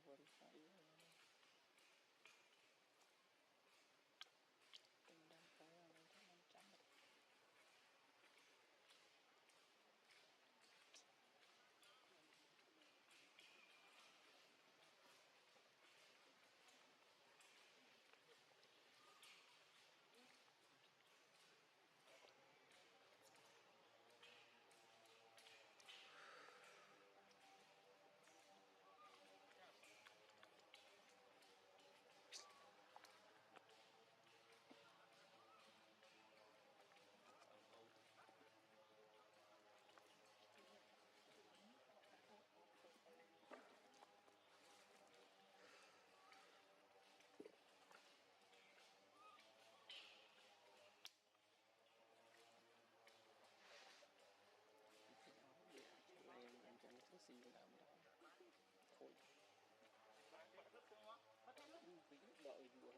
rồi phải tình đang tới là mình chắc 500 đấy. Cho nó thứ gì cũng làm được thôi đợi vừa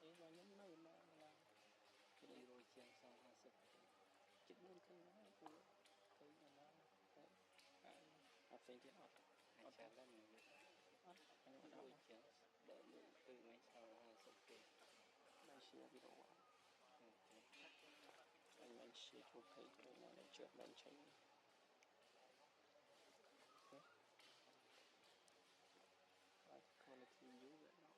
thế và nhấn nơi mà là cái đây rồi chiang sau 20 chích 4 cân nó cũng thấy là nó học sinh thì học chả là mình anh đôi chiang đợi từ ngày sau 20 cái đây share video anh share chụp thấy cái nó trước mình tránh quality view vậy nó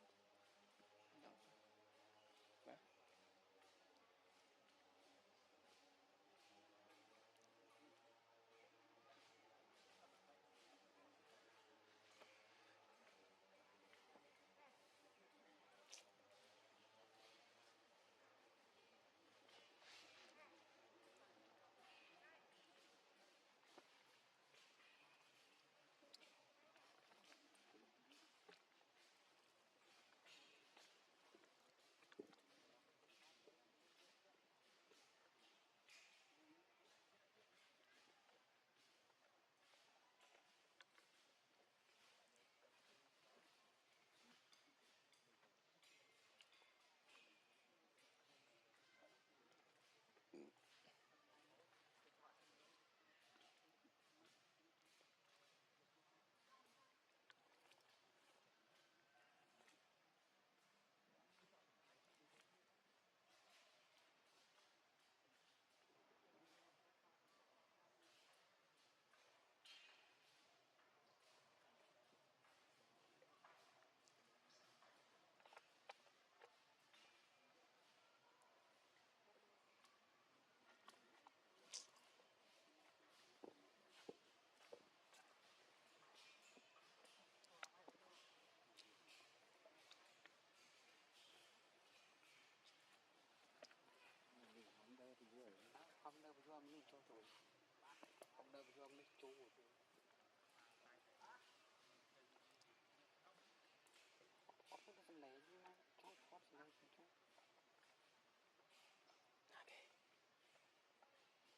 đó không đâu vừa mình cho rồi không đâu vừa mình chú rồi có cái lấy nó cho có gì đâu cho ok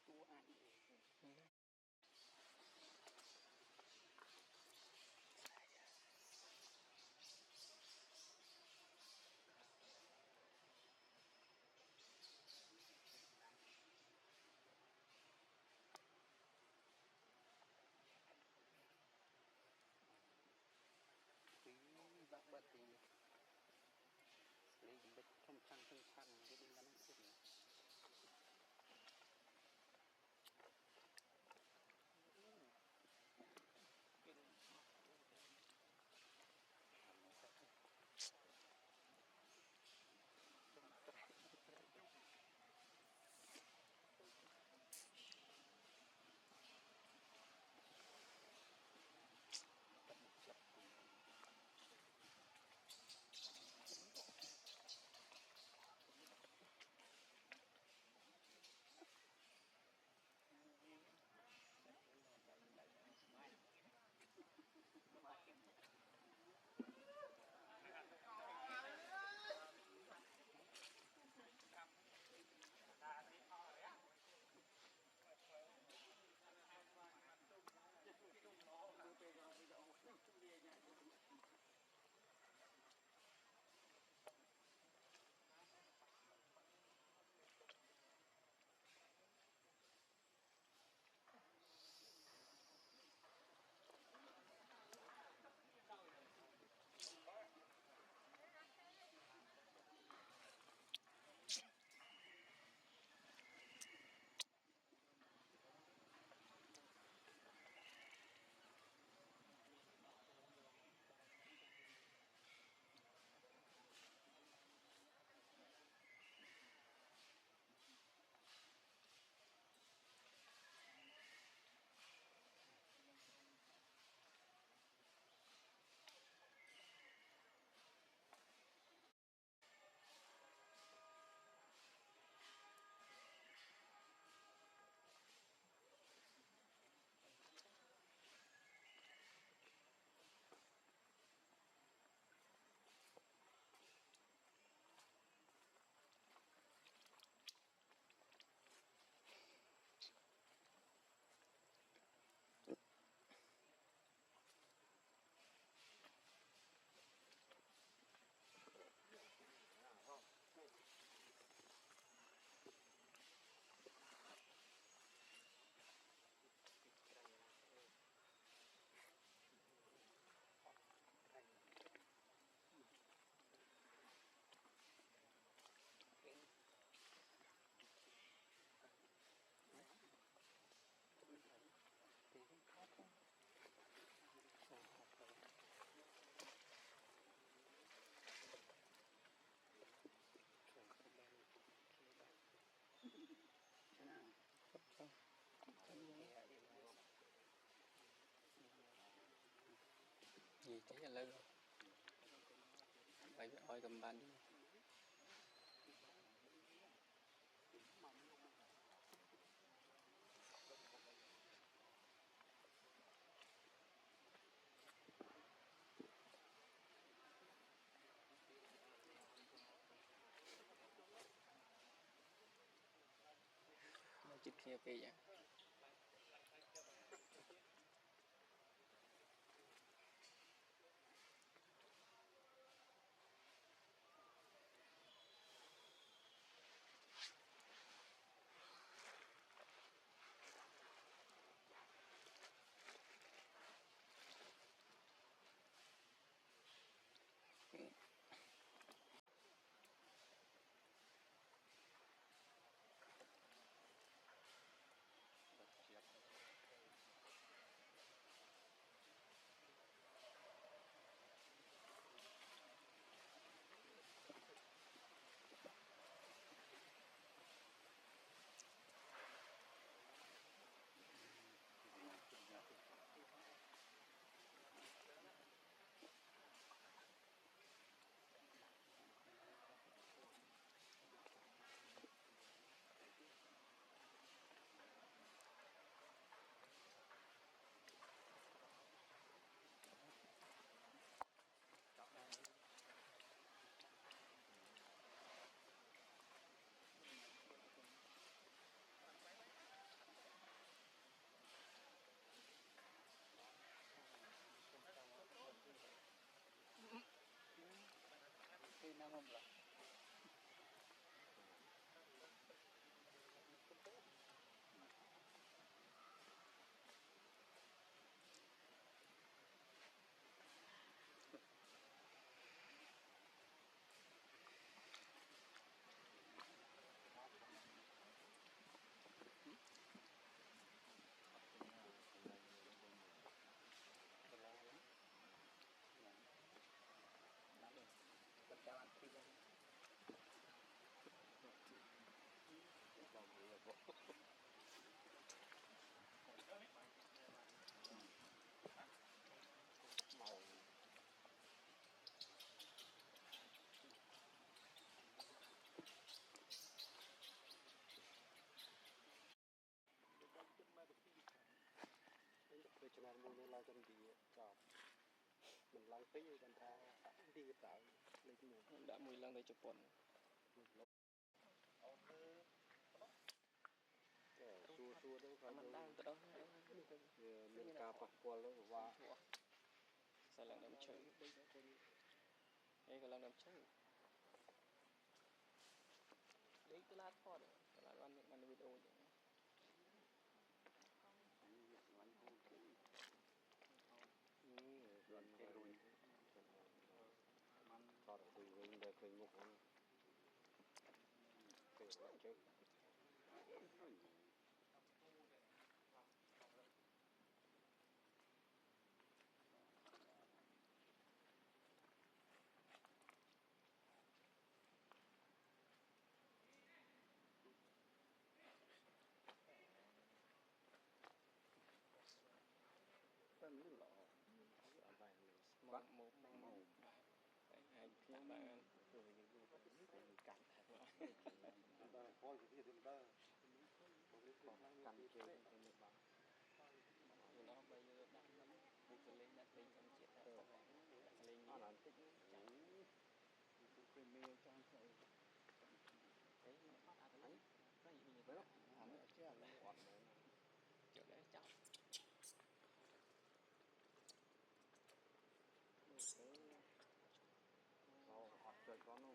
tu ăn Thế là lâu phải oi cầm bàn nó chít kia về vậy cái nam không là về cho nên mua lao chân đi cho mình lao tí rồi chân ta đi cái tạo lấy cái nguồn đã mùi lần đây chụp quần xua xua đâu phải mình đang từ đó mình cà bọc qua đó và sai lần đâm chơi cái lần đâm chơi đấy cái lát thôi cái lát ăn video vậy lần cái đuôi cho được từ mình để khởi ngục khởi lại chơi tên lửa ở vài một hai nó bạn rồi những cái mình cắn ta coi cái gì ta cắn chơi cái một bạn nó bây giờ đang buộc lên đặt lên trong chiếc đặt lên nó làm tích cái mail cho anh chơi cái bắt lấy cái gì như vậy thế đó nó chưa là còn chỗ đấy chọc sao học chơi có nó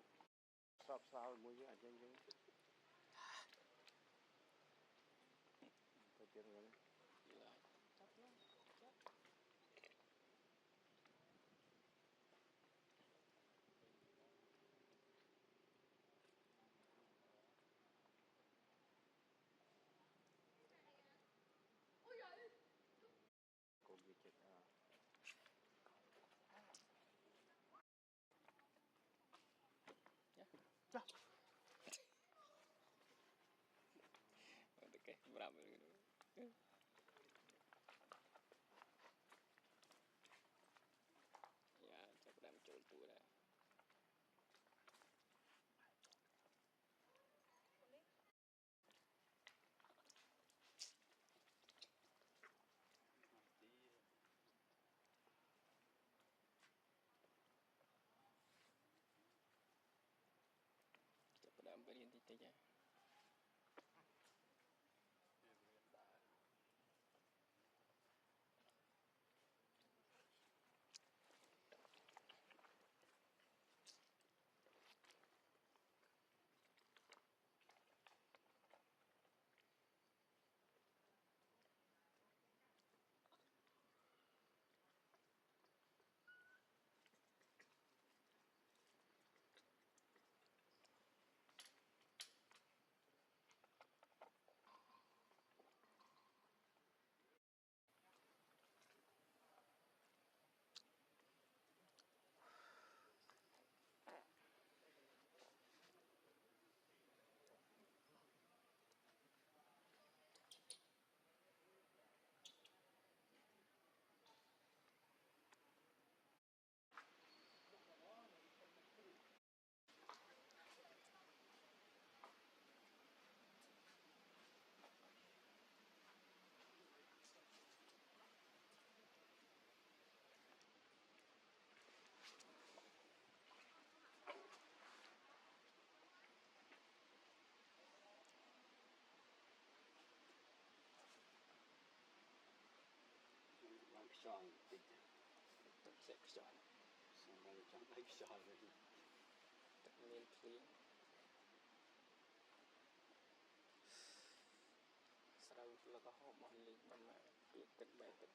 sắp sao mua những ảnh chân chứ tôi tiền rồi lại chọc luôn chọc cô bị chết nhá ok bravo chọn tình Tập sẽ chọn xong rồi chọn thấy chọn rồi tập nên clean sau là có hộp mòn lên mà việc tận bè tận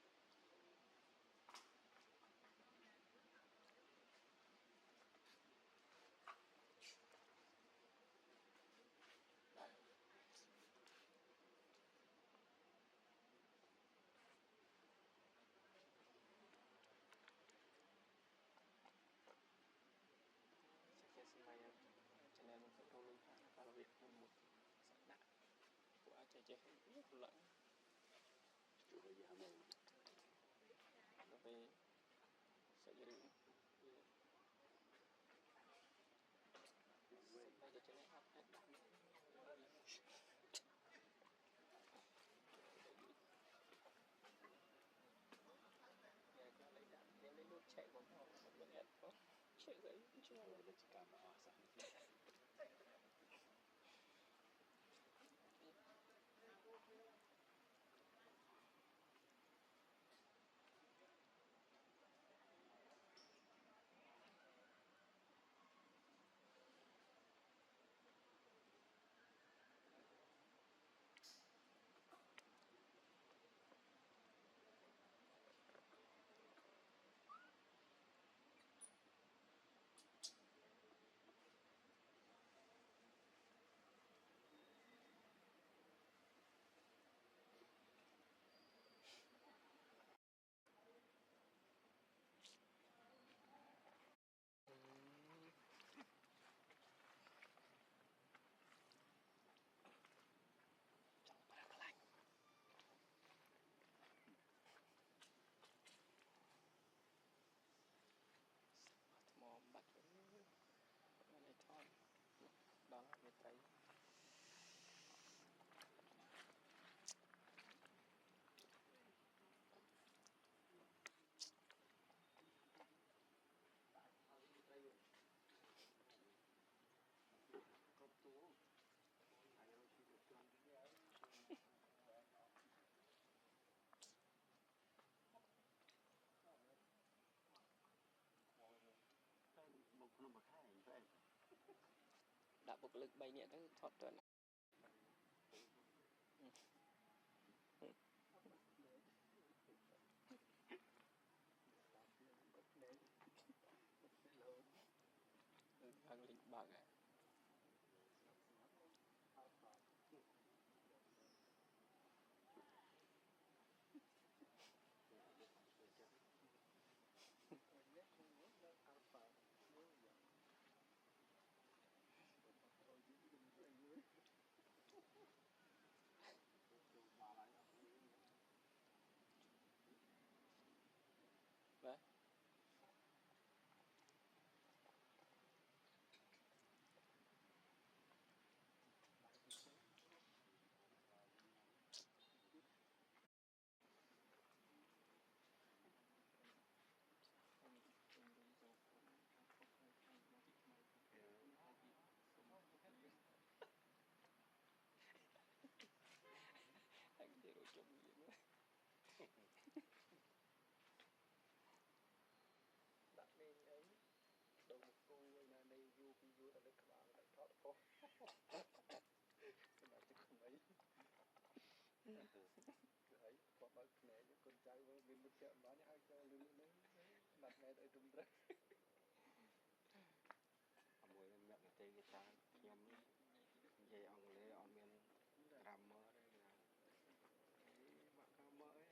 sẽ xem mai cho nên mình phải câu lưu và việc một sẽ nặng của chạy chạy rất lẫn chủ bây giờ mình nó về sẽ dừng bây giờ cho nên học hết đẳng em lên nút chạy của họ một nhận có chạy giấy chưa là chỉ cảm ơn sẵn mò bắt cái này thon đó là người thấy một nó mà khai vậy đã bộc lực bay nhẹ tới thoát tuần hàng lịch bạc à đấy anh để rồi chồng gì nữa đặt lên ấy đầu một cô là đây view là được các bạn lại thoát thôi cái này chắc không ấy ấy có bao này những con trai với bên một chợ bán ai cho lưng đấy đặt này tại trung tâm mùi miệng cái tê cái cha nhóm dây ông lấy ông bên làm mơ đây là bạn ca mơ ấy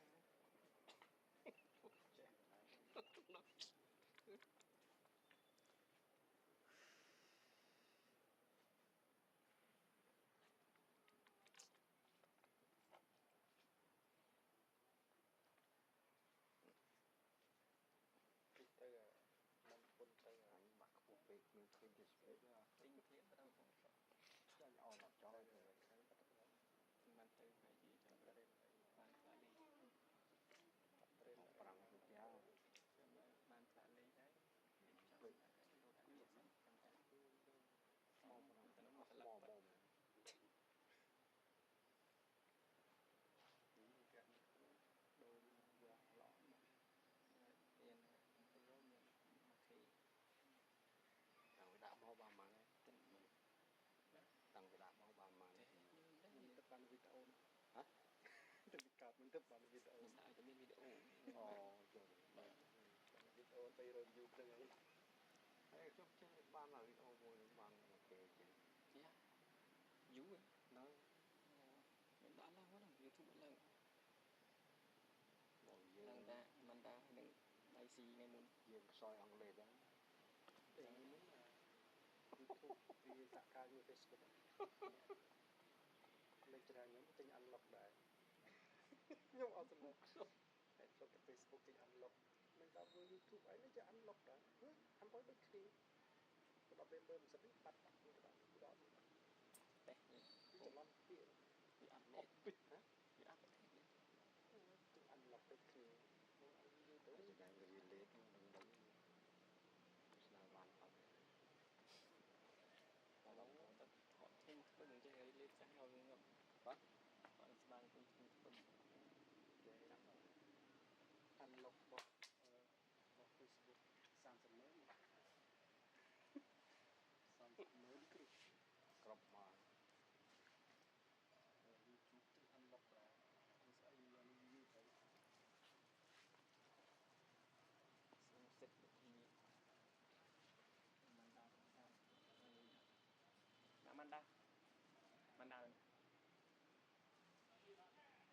trẻ tới là 5 phút tới là anh mặc phục việc mình khơi được biết là tinh thiện ở đâu không cho nhỏ là cho បានវីដេអូ ខ្ញុំដាក់ឲ្យតែមានវីដេអូ អូចូល បាទ វីដេអូ300 view ព្រឹងអីហើយខ្ញុំចេះបានវីដេអូមួយបានគេចេះ យ៉ាយូរ នៅ ខ្ញុំដាក់ឡើងហ្នឹង YouTube ឡើង បងយើ ឡើង ង តាមិនតានឹងដៃស៊ីថ្ងៃមុន យើងខ្សោយអង់គ្លេសដែរពេលមុន YouTube វាសហការជាមួយ Facebook លេខច្រើនខ្ញុំទិញ unlock ដែរខ្ញុំអត់សំឡេងខ្ញុំតែចូលទៅ Facebook ទិញ unlock មិនដល់មើល YouTube អីនេះជា unlock ដែរអំបើដូចគ្នាដល់ពេលមើលមិនសិនបាត់ទៅដល់ តែច្រឡំពាក្យ វាអត់ អ លេ ត់ពីណា វាអត់ទេ ទិញ unlock ដូចគ្នាមកឲ្យយូរទៅយ៉ាងវាលេខនឹងបីស្នាបានអត់ តែឡងទៅថតធំធ្វើអញ្ចឹងឲ្យលេខចាស់ឲ្យងាប់ បាទ អត់ស្បានទៅធ្វើ គេដាក់ unlock របស់Facebook 30ម៉ឺន30ម៉ឺនគ្រប់មក YouTube ទិញ unlock ដែរស្អីមានយូរទៅ សំសិតវិធីមិនដាទៅតាមណាមិនដាមិនដា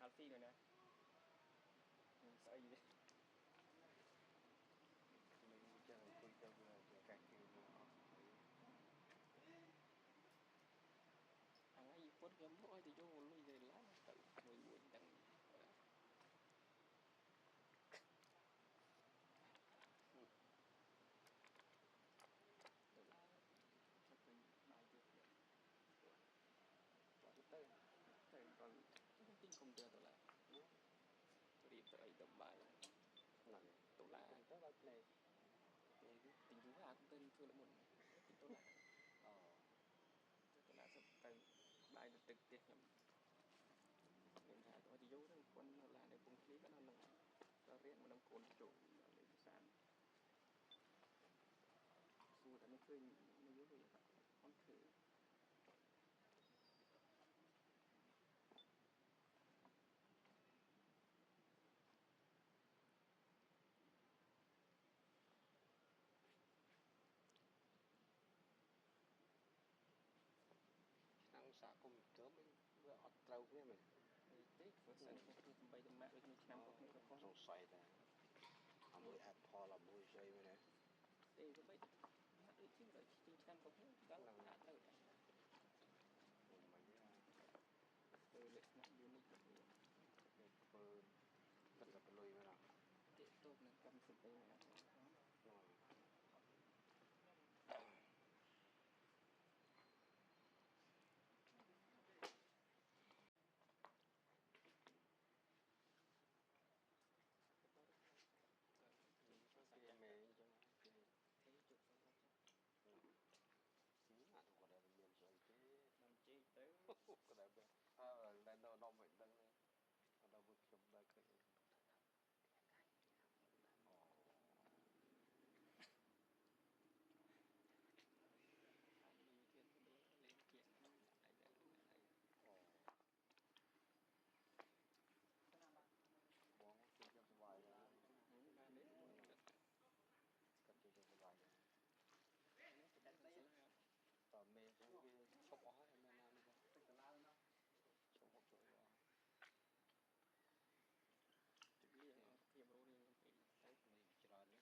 អាល់ហ្វីនោះណាស្អីនេះ mình chơiคุยទៅវាកាច់គេមកអត់ ថ្ងៃពុតខ្ញុំមកឲ្យទៅយកលុយទៅឡានទៅមួយទាំងទៅឡានចាប់វិញបាយទៀតគាត់ទៅគាត់ទិញកុំព្យូទ័រទៅឡារៀបទៅអីទៅបាយហ្នឹងទៅឡាទៅដល់ផ្លេទិញយូរអាកុំទៅធ្វើល្មុនទិញទៅឡាទៅឡាទៅទៅបាយទៅទឹកទៀតខ្ញុំខ្ញុំថាទៅយូរទៅប៉ុនឡាននៅពងឃ្លីក៏ដល់នឹងដល់រៀនមកនឹងកូនចូលដល់លេខសានសួរតែមិនឃើញនៅយូរទៅថាអត់ឃើញឆ្នាំសាកុំព្យូទ័រមិនវាអត់ត្រូវគ្នាមែន ទេធ្វើសិនធ្វើដើម្បីតំណាក់ដូចគ្នាឆ្នាំរបស់គ្នាក៏ខុស សង្ស័យដែរអាមួយ Apple អាមួយស្អីមែនទេ ទេទៅបីហាក់ដូចជាដល់ទីឆ្នាំរបស់គ្នាដល់អាចត្រូវដែរ ខ្ញុំមិនទេ ទៅលក្ខណៈយូនីកគ្នា គេធ្វើទឹកតែលុយមែនអត់ ទេតូបនឹងកម្មសិទ្ធិអីណាគេមេអញ្ចឹងគេ ទេជុកទៅដល់ អត់គាត់ដែលមានស្អីទេ năm chi tới គាត់ដែលតែនៅដល់មិនដឹងអត់ដល់ពួកខ្ញុំដែរឃើញអូ anh đi thiên đi lên kiện ai đây này បងជួយខ្ញុំសុបាយដែរ ba đến một lần គាត់ជួយខ្ញុំសុបាយដែរ cái đây តើមេហ្នឹងវាឈប់អស់ហើយមានណានេះបងទឹកសាឡាណាឈប់មកជួយបង chụp liền phim rồi liền thì tới នេះច្រើននេ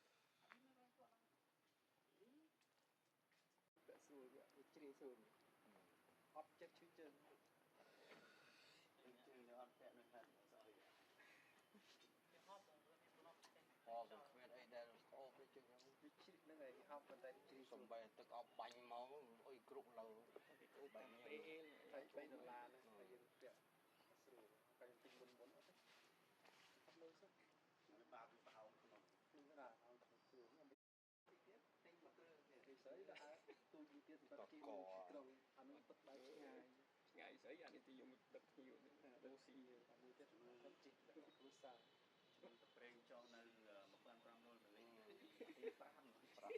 ះគេខ្លាចងប់ đã xui vậy chưa xui hot chết chứ chân chân nó ăn phẹn nó hẳn rồi ho cũng khuyên ấy đây ho cái chân nó biết chít nó này học bên đây chỉ sầm bè tự học bánh máu ôi cục lầu bánh thấy bánh đô la này phải dân phẹn xui phải tinh bún bún hết hấp lôi sức nó vào cái bào nó nhưng cái là nó xui nó thì sấy đã tôi đi tiết thì bắt kia rồi anh bắt bài ngày sấy anh thì dùng tập nhiều đô xì đi tiết nó chỉ là cú sa Preng choនៅ 1500 ដុល្លារ ទី5ហើយ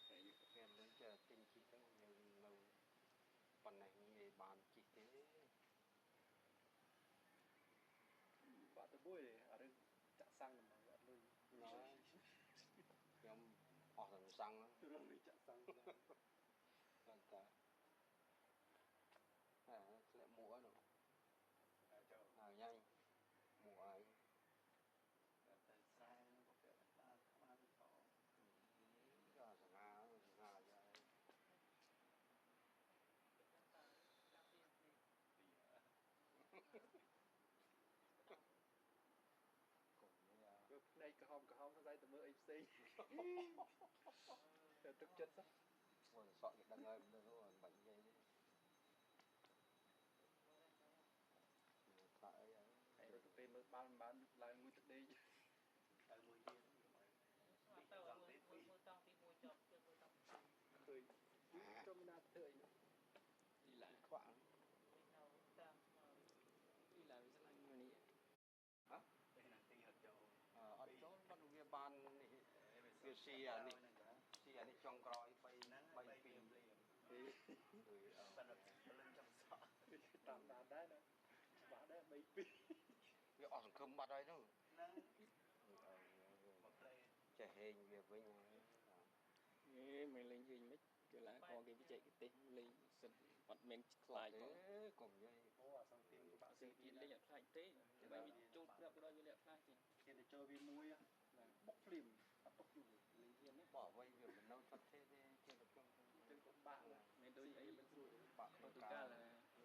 យើងគេនឹងចេះទិញជីទៅយើងនៅប៉ុណ្ណេះងាយបានជីទេបាត់ទៅមួយអារឿងចាក់សាំងហ្មងអត់លុយខ្ញុំអស់ទាំងសាំងរឿងនេះចាក់សាំងគាត់តាធ្លាក់មួកនោះចូលហើយញ៉ៃមួកហើយតែស្រែនោះក៏ពាក់បានខ្មៅទៅក៏សង្ហាយ៉ាភ្នែកក្រហមស្អីទៅមើលអីផ្សេងតែទឹកចិត្តសោះមកសក់គេដឹងហើយមិនដឹងហ្នឹងបាច់និយាយទេខ្លះអីហើយទៅពេលមើលបាល់មិនបានឡើងមួយទឹកដេកហើយមួយទៀតទៅមើលតង់ទី1ចប់ជើងមើលតង់ឃើញចុំណាធ្វើអីទីឡាខ្វាក់ទីនៅតាមទីឡាវាស្លាញ់មួយនេះហ៎ពេលណាទីអត់ចូលអត់ចូលបាត់វាបាននេះវាស៊ីអានេះស៊ីអានេះចុងក្រោយ3 2ហ្នឹង3 2គឺប៉ិនព្រលឹងចង់សក់តាមដានដែរណាច្បាស់ដែរ3 2វាអស់សង្ឃឹមបាត់ហើយហ្នឹងមកព្រៃចេះហេងវាវិញមិនលេងហេងមិនកីឡាករគេបច្ចេកទេសលេងសិនអត់មានខ្លាចទេកុំនិយាយអូអាសង្ឃឹមក៏បាក់ស៊ីទៀតលេងអត់ខ្លាចទេតែវាចូលប្រាប់ក៏ដល់វាលេងអត់ខ្លាចទេគេទៅចូលវាមួយបុកភ្លាមអត់ទុកយូរលេងហ៊ានណាបើអ្វីវាមិននៅស្ថិតទេគេទៅខ្ញុំទៅក៏បាក់មិនដូចអីមិនស្រួលបាក់ទៅកាល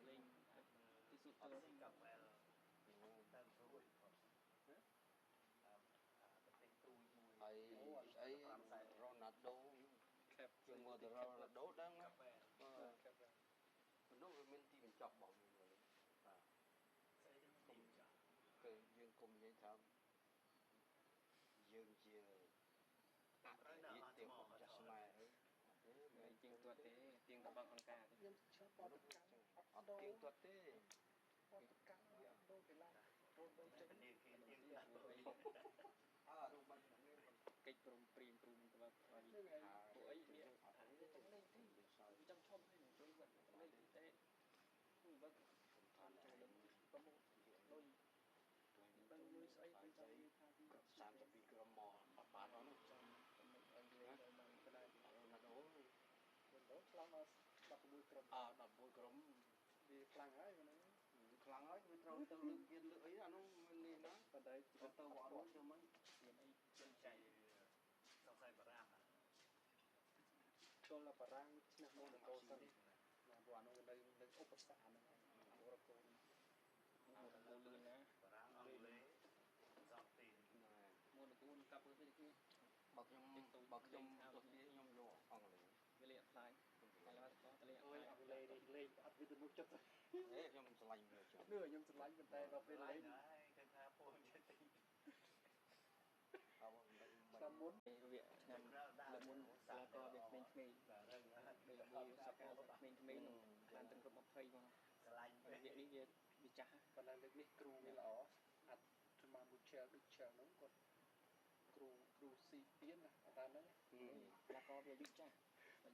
លេងទីសុទ្ធទៅកាប់បែលទៅព្រួយហើយស្អីរ៉ូណាល់ដូជាងមើលទៅរ៉ូណាល់ដូដឹងណាមនុស្សវាមានទីបញ្ចប់របស់វាបាទស្អីទីបញ្ចប់គឺយើងគុំនិយាយថាយើងជាអរិយទេពចាស់ស្មែមិនជាងទាត់ទេទៀងតបអង្គការទេខ្ញុំឆ្លប់បដកម្មអត់ទៀងទាត់ទេបដកម្មវាអត់ដូរកីឡារត់ទៅចិត្តនេះគេទៀងទាត់រូបបាត់នេះកិច្ចព្រមព្រៀងព្រមទៅឲ្យពួកអីនេះចាំលេងទីចាំឈប់ឲ្យជួយវត្តលេងតែវត្តតាមចូលដល់ប្រមូលលុយដឹងមួយស្អីទៅចាំនិយាយថាទី32ក្រុមមកអត់បានអត់នោះចាំមិនឲ្យនិយាយដល់បានក្តៅណាដូឆ្លងដល់16ក្រុម16ក្រុមវាខ្លាំងហើយហ្នឹងខ្លាំងហើយវាត្រូវទៅលើកទៀតលើកអីអានោះនេះណាប៉ុន្តែទៅវត្តរួចទៅមិនមានអីចិនចៃសង្ស័យបារាំងចូលបារាំងឈ្នះម៉ូណាកូសិនណាព្រោះអានោះនៅឧបសគ្គហ្នឹងម៉ូណាកូលឿនណាបារាំងអង់គ្លេសតទីម៉ូណាកូកាប់ទៅគឺបើខ្ញុំទៅខ្ញុំយកអង់គ្លេសវាលេងអត់ខ្លាចតែឡើយក៏លេងអត់ខ្លាចអង់គ្លេសនេះលេងអត់មានទំនុកចិត្តទេខ្ញុំឆ្លាញ់វាចុះខ្ញុំឆ្លាញ់ប៉ុន្តែដល់ពេលលេងហើយគេថាពួកចិត្តទីឆ្នាំមុនវាឆ្នាំលើមុនសាលាក៏វាក្មេងៗដូចមួយសាប់ក្មេងៗបានទាំងគ្រប់20មកឆ្លាញ់វានេះវាចាស់ប៉ុន្តែលើកនេះគ្រូវាល្អអត់ស្មានមួយជែលដូចជែលហ្នឹងគាត់គ្រូស៊ីពៀនណាអត់តាមហ្នឹងសាលាក៏វាយុចាស់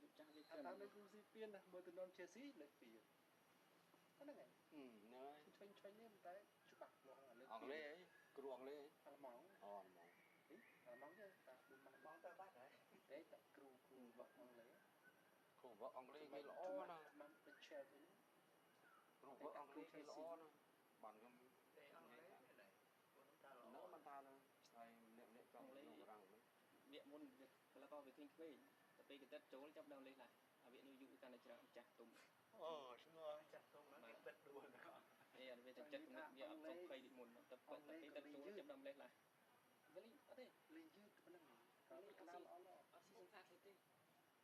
វាច្រើនអត់តាមគ្រូស៊ីពៀនណាមើលទៅនំជេស៊ីលេខ2ហ្នឹងហើយហ្នឹងហើយឆ្វេងនេះតែច្បាស់មកលើអង់គ្លេសអីគ្រូអង់គ្លេសអាល្លឺម៉ង់អាល្លឺម៉ង់អាល្លឺម៉ង់ទេតាម៉ង់ទៅបាត់ហើយតែគ្រូវឹកអង់គ្លេសគ្រូវឹកអង់គ្លេសគេល្អណាស់បានទៅឆែកនេះគ្រូវឹកអង់គ្លេសគេល្អណាស់បានខ្ញុំទេអង់គ្លេសនេះហ្នឹងមិនថាហ្នឹងហើយអ្នកចង់លេងបារាំងហ្នឹងវាមុនវាក៏វាឃើញក្មេងតែពេលគេទឹកចូលចាប់ដើមលេងឡាអាវានេះយុវកាន់តែច្រើនចាស់ទុំអូស្ងល់ចាស់ទុំហ្នឹងគេទឹកដួលហ្នឹងនេះវាទៅចិត្តវាអត់សុខភ័យដូចមុនតែពេលទឹកចូលចាប់ដើមលេងឡាវាលេងអត់ទេលេងយឺតប៉ុណ្ណឹងក៏លេងអត់ស៊ីសង្ខារទេយ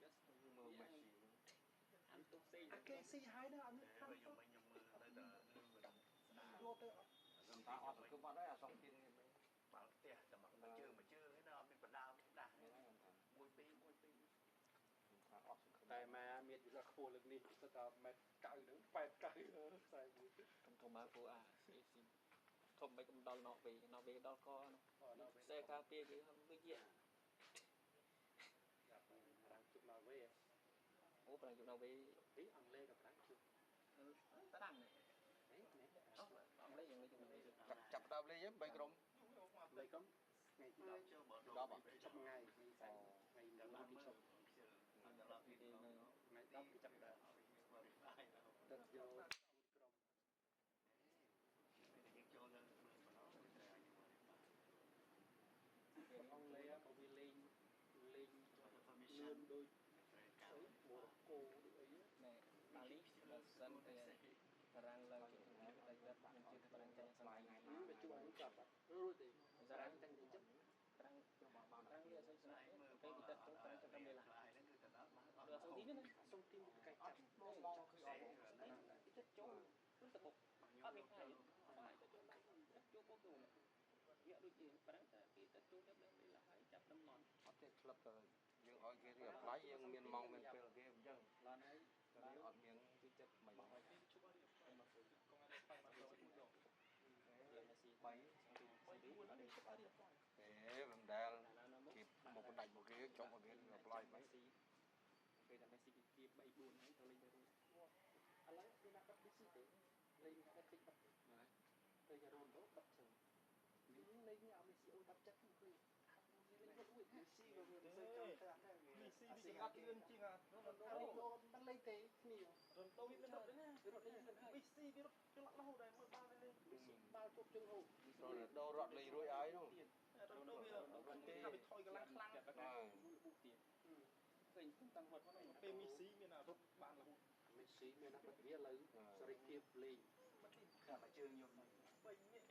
កមើលម៉េស៊ីអានទុកផ្សេងគេស៊ីហើយណាអត់ខ្ញុំមើលទៅតែយកទៅអត់ខ្ញុំថាអត់គឺបាត់ហើយអាសងទៀតបាល់ផ្ទះតែមកជើងនេះណាអត់មានបដាមដាស់មួយពីរថាអត់តែមកមានវិលាខ្ពស់លើកនេះទៅដល់ម៉ែត្រ90ហ្នឹង89ខ្សែមួយខ្ញុំក៏មកពូអាស៊ី ធំមិនកំដល់ណោពេលដល់កខ្សែការពារគេវិញយេ ប្រាំងជុំដល់វិញ អូប្រាំងជុំដល់វិញ នេះអង់គ្លេសក៏ប្រាំងជុំ តាំងនេះ អង់គ្លេសយ៉ាងនេះជុំវិញចាប់ដល់លេង3ក្រុម lấy cấm ngày thứ đó bảo trong ngày ngày năm đi chụp ngày đó thì chậm đợi rất vô ông lấy có bị lên lên lươn đôi một cô ấy này Bali là sân thì răng là chuyện đây rất mình chưa thấy răng chân sân này về chung cũng gặp rồi thì răng chân thì chất răng răng là sân này cái bị tật trong răng trong đây là được sông tím nữa sông tím cái chậm mò cái chất chỗ rất là bột mình phải chỗ có đủ nhớ đôi gì răng cái tật chỗ trong đây là phải chặt đâm mòn có thể club rồi nhưng hỏi cái việc lái nhưng miền mong miền phèo kia cũng chẳng là đấy cái ọt miếng cái chất mình bảy thế mình đè kịp một cái đánh một cái trong một cái gặp lại mấy cái là Messi kịp 7-4 ấy tao lên rồi anh lấy cái nắp bít xí để lên cái bít bật đây nhà rôn đó bật sừng những lấy nhà Messi ôi bật chắc không Messi rồi người chơi trong cái Messi bị ngắt lên chứ à? nó lấy thế nhiều Rồi đâu biết nó đấy nè. rồi Messi biết nó lắc lâu đây mới bao lên. bao chục chân hồn rồi đâu rọt lì rồi ấy đâu Rồi đâu biết nó bị thôi cái lăng khăng. tiền mình không tăng vật nó P Messi mới là rút bạn là hụt. Messi mới nó bật vía lớn rồi kịp lên Cả phải chơi nhiều này. Vậy nhỉ? Bạn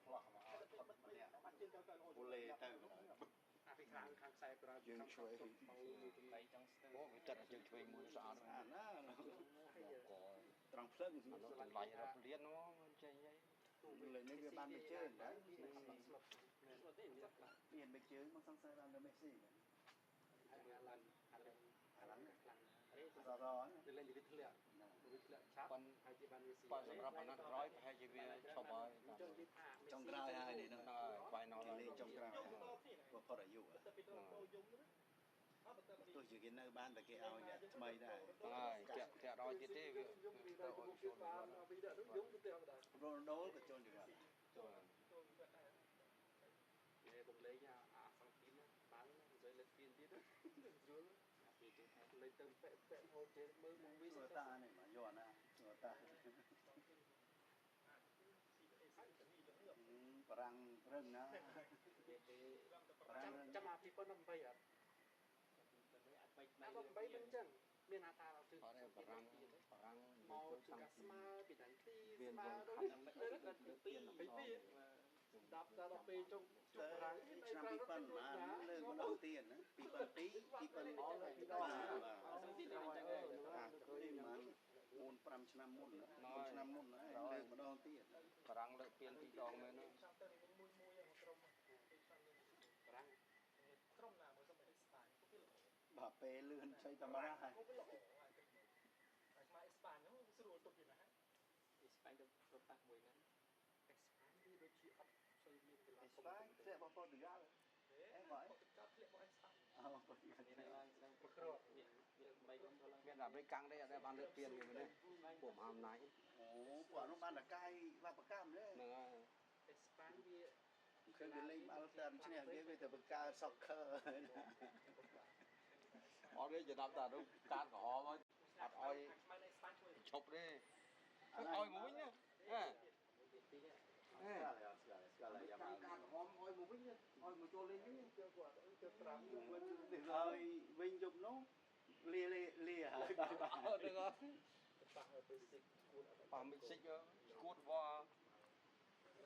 hoặc mà thật mà nè. Bạn chơi cho vô lê từ cái khang sai ra dương chuối lấy trong bố cái chất là dương chuối mũi xả à nó có trăng phớt gì nó lại ra liên nó chơi vậy lên những cái ban bị chơi đấy tiền bị chơi mà sang sai ban nó Messi rồi lên đi viết lẹ chắp hai chị ban Messi còn sắp nó nói hay chỉ vì chọc rồi trong cài hai này nó quay nó lên trong cài và phật ở dụ tôi chỉ kiến nơi ban là cái ao nhà mây này kẹt đòi chết đi rồi đấu cái chôn được để cùng lấy nhà xong tím bán rồi lên tiền tí đó lấy từng pẹ hồ chế mơ mong vi người ta này mà giòn à người ta răng rừng á trăm mà people năm bay à năm bay bên chân miền Hà Ta là từ màu từ cả sma bị đánh ti sma đó rất là ti bị ti đạp ra đạp về trong răng năm people mà lên có đầu tiên á people tí people đó là mà môn 5 năm môn nữa 1 năm môn nữa lên có đầu tiên răng lợi tiền thì đòn mới nó răng bà pê lươn xây tầm ra hay sẽ bao nhiêu ra em gọi biết là mấy căng đây là ban lợi tiền rồi đấy của hàm này quả nó ban là cay và bạc cam đấy khi đi lên bao tiền chứ này biết từ bạc cam soccer ở đây chỉ làm ta đúng can của họ thôi ăn oi chụp đi oi mũi nhá ơi vinh dục nó lia hả được rồi bà mình xích cút vào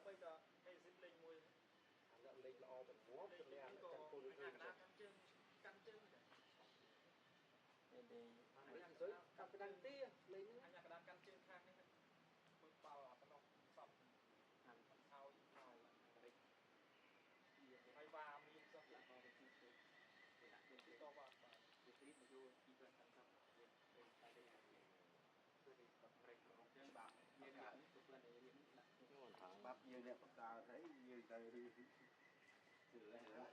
bây giờ hay xin lên mùi lên lo tận múa tận đèn tận cô được căn chân anh giới cặp cái đăng tia lên anh nhà cái đàn căn chân khang đấy bước vào là cái nó xong hàng sau là hay va miên xong lại vào được thì to vào thì tí mà vô khi gần thành xong thì tại đây là cái bạn như là tục lên để những បាត់យើងអ្នកបកកើតហើយយើងទៅ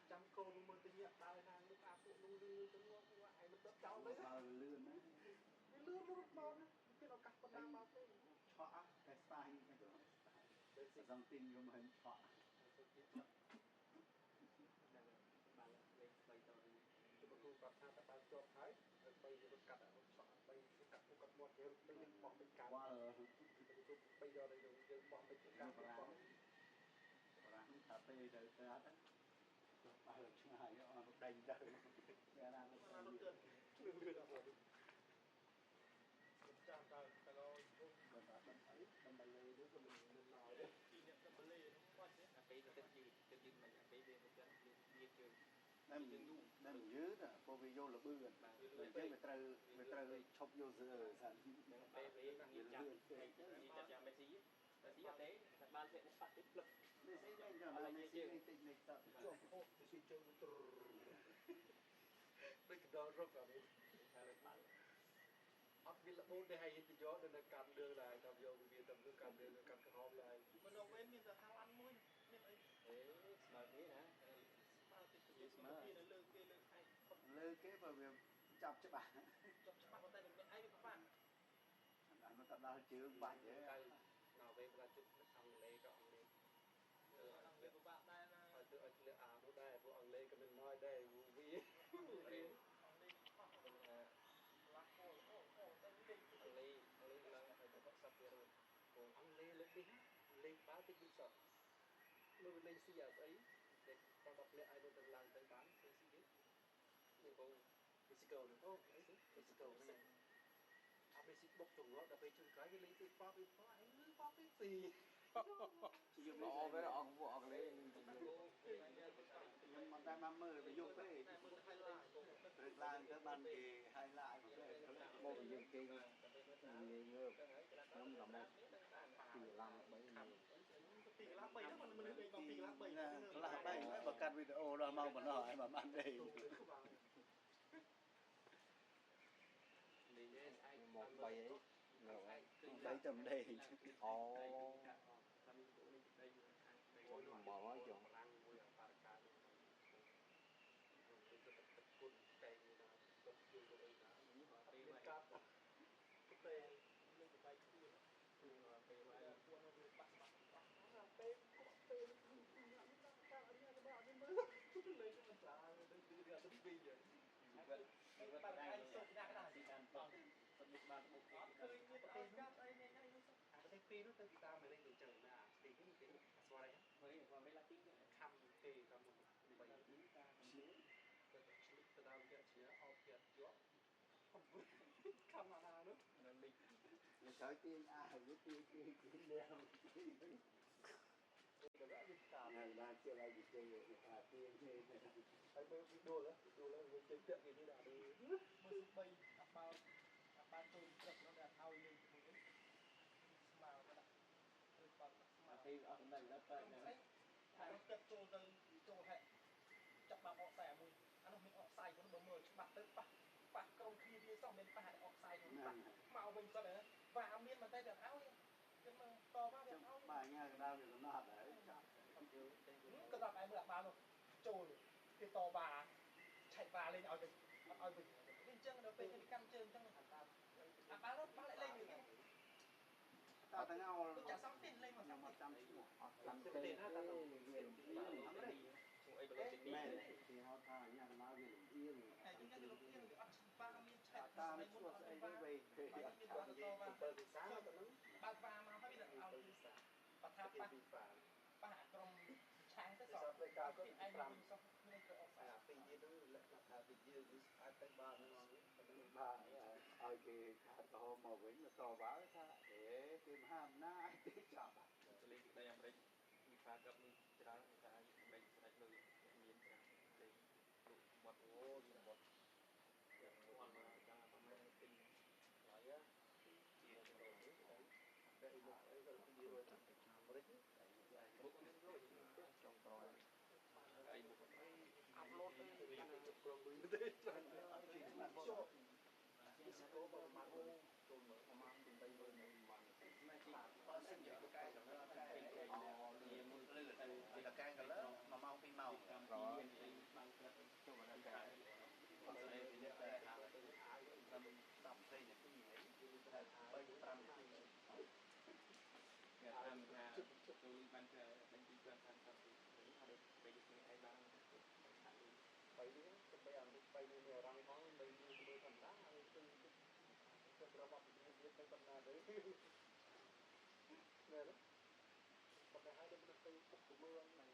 ចាំកូនមើលទៅញាក់ដើរខាងមុខអាពួកនោះលឿនទៅងាប់ឯងមិនដកចោលទេ បើលឿនណា វាលឿនរត់មកទៀតឱកាសប៉ុណ្ណាមកទេ ឆក់តែស្តាយតែទៅសង្ទីនខ្ញុំមិនឆក់ បានលេខ3តទៅ ទៅគ្រូគាត់ថាតើបើជាប់ហើយបីរត់កាត់អត់ឆក់បីកាត់គាត់មកគេបីនឹងបោះបីកាត់ វល់ ទៅគ្រូបីដល់ទៅយើងបោះបីកាត់បោះ បារាំងថាពេលទៅអត់បើឆ្ងាយអត់ដេញទៅតែណាទៅ លឿនអត់ចាំតើតើដើម្បីលើទៅក៏មិនដល់ទេ ពីអ្នកទៅលេនោះគាត់ទេអាពេលទៅយឺតមិនអាពេលវាទៅវាជើង តែមិនយឺតព្រោះវាយកលបឿនយើងវាត្រូវឈប់យកសើសិន ពេលវាយើងចាំចាំមេស៊ីតែទីអត់ទេតែបានសេនេះប៉ះតិចផ្លឹក នេះស្អីដែរចុះឡើយនេះតិចនេះសក់ ជាប់ហូបទៅជើងទៅដូចកដល់រកអានេះ ថាលើបាល់ អត់មានលបូនទេហើយទៅយកនៅកាត់លឿងដែរតាមយកវាទៅលើកាត់លឿងកាត់ក្រហមដែរ មិនអវិញមានតែហាឡាន់មួយមានអីអេស្មើនេះណាស្មើតិចទៅស្មើគេលើគេលើឯង លើគេបើវាចាប់ច្បាស់ ចាប់ច្បាស់តែមិនឯងវាពិបាក អានោះក៏ដល់ជើងបាច់ទេ ទៅនៅពេលប្រជុំអង់គ្លេសក៏អង់គ្លេស អង្គវាពិបាកដែរណា ឲ្យទៅឲ្យលើអានោះដែរពួកអង់គ្លេសក៏មិនnóiដែរវារៀន អង្គនេះប៉ះទៅឡាក់អូតែលេងឡើងទៅបកសាប់វារួច អង់គ្លេសលើកនេះលេងបាល់តិចសោះមើលលេងស៊ីអត់អីតែដល់10នាក់ឲ្យទៅឡើងទៅបានទៅស៊ីគេនេះបងមីស៊ីកូអូមីស៊ីកូហ្នឹងអត់មីស៊ីបុកចង្អុលដល់ពេលជើងក្រោយវាលេងទៅប៉បវាប៉អីឬប៉បទៅស៊ី ល្អវាអងពួកអង់គ្លេសខ្ញុំមិនដែលមកមើលទៅយកទេ តែមើលហើយឡាយ ព្រឹកឡើងទៅបានគេហាយឡាយមកយើងគេងាយងើបខ្ញុំក៏មកពីឡាំ3 ពីកន្លះ3ហ្នឹងមិនលេងមកពីកន្លះ3 ខ្លះ3បើកាត់វីដេអូដល់មកបណ្ដោះឲ្យមកបានទេ លេងឯង មក3អីនៅ3ទៅដេកអូមកហើយចុះ ឡើងមួយអបារកាទៅទៅទឹកគុណតែងណាទុកជួយទៅអីណា នេះបើពេល មាន វា កាត់ទៅលើកបាយខ្លួនពេលវាពួកនោះវាបាក់បាក់បាក់ ពេលគាត់ពេលញ៉ាំកាត់កាត់អីណាក៏អត់មើលលេងមិនស្រាទៅទៅទៅពីយ៉ាង ពេលបាក់ឯងសុខណាស់ដែរទីតាមតសំនិតបានបុកអត់ឃើញមានអីកាត់អីនេះនេះនោះ អាប្រទេសពីរនោះទៅតាមលេងទៅចឹងណាទីនេះគេស្គាល់អី មើលគាត់មិនឡាទីទេ ខំគេតាមនោះបីទីការឈ្លួយទៅឈ្លួយទៅដល់គេឈ្លួយអោបគេជាប់ខំណានោះ នៅលិច លើក្រោយទាញអាហើយទាញលះ ก็ได้ยินตาม ហើយបានជាឲ្យនិយាយថាទាញទេ ហើយមើលវីដេអូឡើងវិញជិះតាក់គេនេះដាក់លើ មើលបីអាប៉ាចូលព្រឹកនោះដាក់ឲ្យយើងជាមួយស្មាទៅដាក់ឬប៉ាស្មាពេលអត់ដឹងដល់តែហើយទឹកចូលទៅចូលហែចាប់បាក់អកតែមួយអានោះមានអកសាយផងបើមើលច្បាស់ទៅប៉ះក្រុមគ្នាវាសោះមានប៉ះអកសាយផងប៉ះមកវិញសិនហ៎វាមានមិនតែតែឲ្យខ្ញុំតបមកវាឲ្យ បាទញ៉ាកណ្ដាលវាកំណត់ហើយចាប់ ក៏ដល់ឯមើលអាបាល់នោះចូលគេតបាឆែកបាលេងឲ្យទៅអត់ឲ្យវិញវាអញ្ចឹងដល់ពេលគេកាន់ជើងអញ្ចឹងអាបាល់នោះបាល់លេងវិញ តើតងោ ដូចចាសំទីនលេងមក ខ្ញុំមកចាំឈ្មោះអត់ចាំ ទេ ទេ ណាតាទៅ អីបលទី មែ នេះ នគេហៅថាញ៉ាកណ្ដាលវាលំអៀង តែយើងទៅលោកទៀតអត់បាមានឆែក តាមឈ្មោះស្អីនេះវិញគេអត់ចាំ ទៅវិសាទៅនឹង បើកបាមកហើយវាឲ្យ ទៅវិសា បថា គេ ប៉ះ វិសា ប៉ះក្រុមឆាំងទៅ វិសាទៅការគាត់ ឯង 5 សុខគ្នាទៅអត់សា អាពីទៀតនោះលក្ខណៈថាពីយើងវាអាចទៅបានហ្នឹង បាទឲ្យគេខាតកំហមកវិញមកតវ៉ាថាអេគេមហាអំណាចទេចាប់ ទៅលេងដីអាមេរិកវិផាកមានច្រើនតែអាមេរិកស្ដេចលើមានច្រើនលេងលោកបាត់អូយបាត់យ៉ាងមួយមកចាំប្រហែលទិញហើយជាទៅតែលោកអីក៏និយាយថាអាមេរិក មុខនឹងរួចចង់ប្រយអីមុខ អាប់ឡូតទៅកាន់តែគ្រប់គ្រងមួយទេច្រើនជាប់ពីស្គរប្រហែលចូលមើលប្រហែល80000 មិនទីបើសិនជាកែដល់តែអូ มันจะเป็นที่เกินพันสองปีนี้เขาได้ไปดูในไอ้บ้างไปหาดู bay đi cái bay ăn bay đi nè răng món bay đi mưa thành đá cái robot đi bay bên nào đấy nè đó còn này hai đứa mình bay phục của mưa này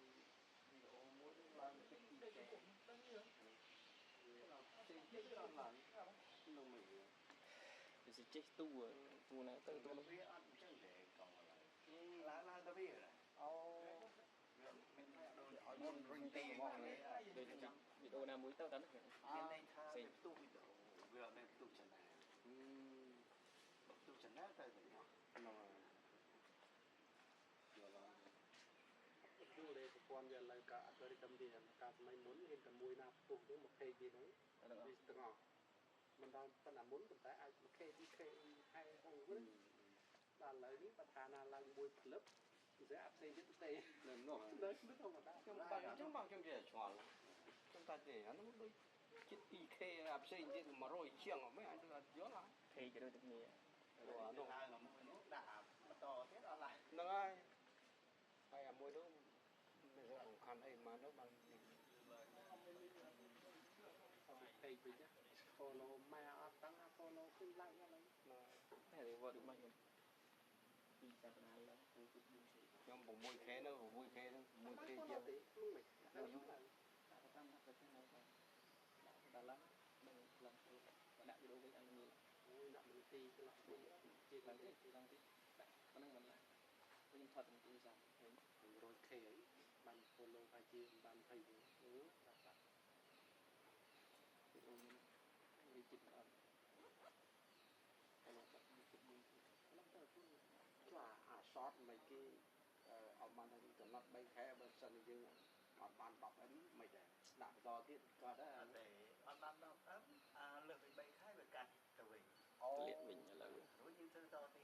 video muốn làm cái gì kẻ tiền chết cho lại nó mình thì sẽ chết tu này từ tôi biết ăn chẳng để còn lại lá tôi biết rồi mình ở môn ring tiền mọi người video nào mới tao đánh cái này tha cái tu video vừa bên tu chân này tu chân này tại vì nó tu đây của con giờ lại cả tôi đi cầm tiền cả mấy muốn hiện cả mùi nào tụt những một khay gì đấy đi từ ngõ mình đang phân là muốn mình tại ai một khay đi khay hay không biết là lấy nhữngปัญหาlà mùi lớp sẽ áp xây dựng tệ lên nó đấy biết không mà ta chúng bằng trong gì chọn chúng ta để nó đôi chít IK áp xây dựng mà rồi chiang mấy anh được gió lại thì cái đôi tự nhiên nó là một nước đạp mà to thế đó lại nó ai hay là mỗi đứa bây giờ cũng khăn hay mà nó bằng khay gì nhá follow mà tăng followขึ้นไล่อะไร này thì vợ được bao nhiêu đi ra cái này là nhưng bụng mùi khé nó bụng mùi khé nó mùi khé chưa chưa lúc này đã tăng hấp cái này đã lắm mình lần và đã video với anh nhiều ôi nặng mình ti cái lọc chỉ lần tiếp có năng mình lại với những thuật mình cũng giảm mình rồi khay ấy bàn follow phải chia bàn thầy đi chụp ở là short mấy cái ông ban thầy tụi nó bay khé bên sân dương mà bàn đọc ấy mấy để đạp do thiết có đó để ăn ăn đâu lượt bay khai về cạnh từ vì liệt mình là đối như thứ to thì